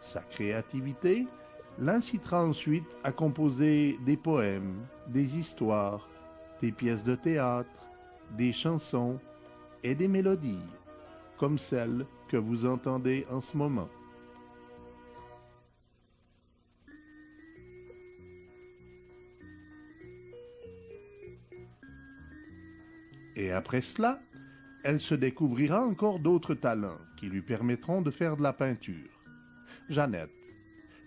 Sa créativité l'incitera ensuite à composer des poèmes, des histoires, des pièces de théâtre, des chansons et des mélodies, comme celle que vous entendez en ce moment. Et après cela, elle se découvrira encore d'autres talents qui lui permettront de faire de la peinture. Jeannette,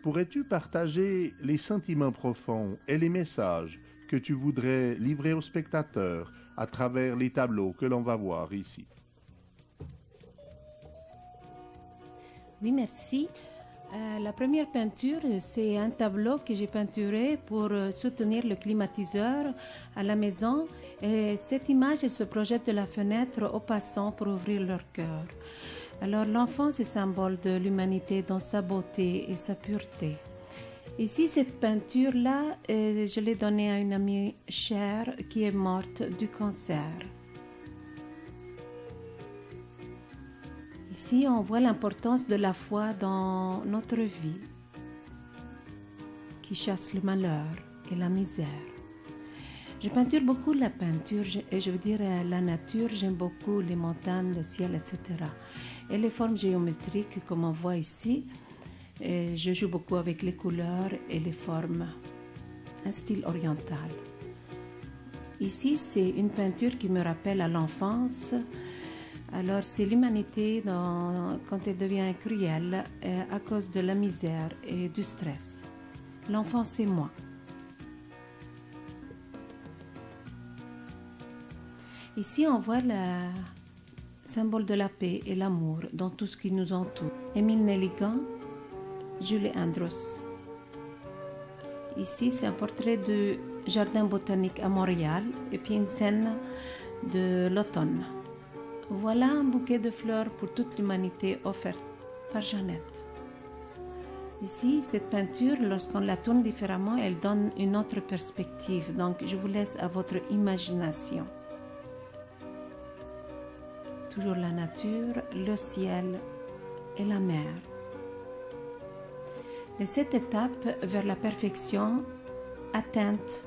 pourrais-tu partager les sentiments profonds et les messages que tu voudrais livrer aux spectateurs à travers les tableaux que l'on va voir ici? Oui, merci. La première peinture, c'est un tableau que j'ai peinturé pour soutenir le climatiseur à la maison. Et cette image, elle se projette de la fenêtre aux passants pour ouvrir leur cœur. Alors l'enfant, c'est symbole de l'humanité dans sa beauté et sa pureté. Ici, cette peinture-là, je l'ai donnée à une amie chère qui est morte du cancer. Ici, on voit l'importance de la foi dans notre vie, qui chasse le malheur et la misère. Je peinture beaucoup la peinture, je veux dire la nature, j'aime beaucoup les montagnes, le ciel, etc. Et les formes géométriques, comme on voit ici, je joue beaucoup avec les couleurs et les formes, un style oriental. Ici, c'est une peinture qui me rappelle à l'enfance. Alors, c'est l'humanité quand elle devient cruelle à cause de la misère et du stress. L'enfant, c'est moi. Ici, on voit le symbole de la paix et l'amour dans tout ce qui nous entoure. Émile Nelligan, Julie Andrews. Ici, c'est un portrait du jardin botanique à Montréal et puis une scène de l'automne. Voilà un bouquet de fleurs pour toute l'humanité offert par Jeannette. Ici, cette peinture, lorsqu'on la tourne différemment, elle donne une autre perspective. Donc, je vous laisse à votre imagination. Toujours la nature, le ciel et la mer. Les 7 étapes vers la perfection atteinte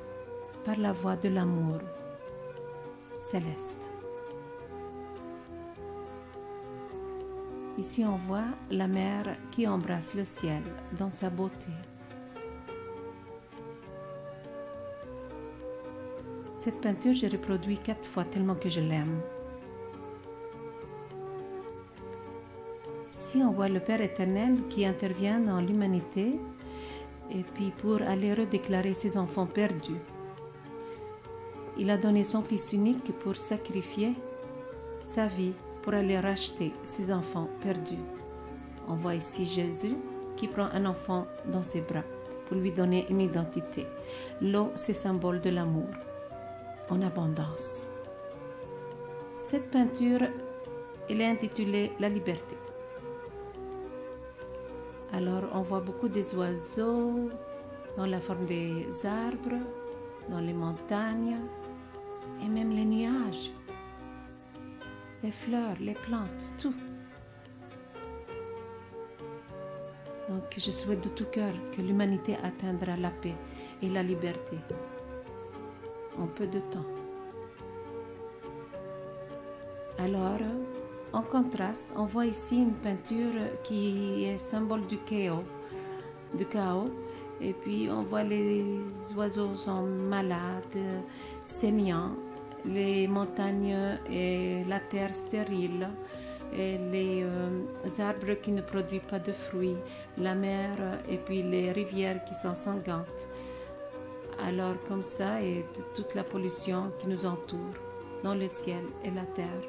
par la voie de l'amour céleste. Ici, on voit la mer qui embrasse le ciel dans sa beauté. Cette peinture, j'ai reproduit 4 fois tellement que je l'aime. Ici, on voit le Père éternel qui intervient dans l'humanité et puis pour aller redéclarer ses enfants perdus. Il a donné son Fils unique pour sacrifier sa vie pour aller racheter ses enfants perdus. On voit ici Jésus qui prend un enfant dans ses bras pour lui donner une identité. L'eau, c'est symbole de l'amour en abondance. Cette peinture, elle est intitulée La liberté. Alors, on voit beaucoup des oiseaux dans la forme des arbres, dans les montagnes et même les nuages. Les fleurs, les plantes, tout. Donc, je souhaite de tout cœur que l'humanité atteindra la paix et la liberté en peu de temps. Alors, en contraste, on voit ici une peinture qui est symbole du chaos. Et puis, on voit les oiseaux sont malades, saignants. Les montagnes et la terre stérile, et les arbres qui ne produisent pas de fruits, la mer et puis les rivières qui sont sanglantes. Alors comme ça, et toute la pollution qui nous entoure dans le ciel et la terre.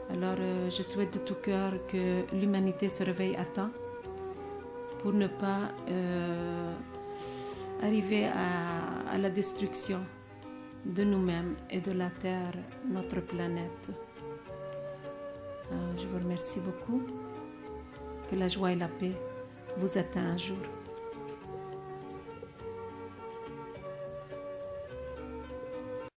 Alors je souhaite de tout cœur que l'humanité se réveille à temps pour ne pas arriver à la destruction de nous-mêmes et de la Terre, notre planète. Je vous remercie beaucoup. Que la joie et la paix vous atteignent un jour.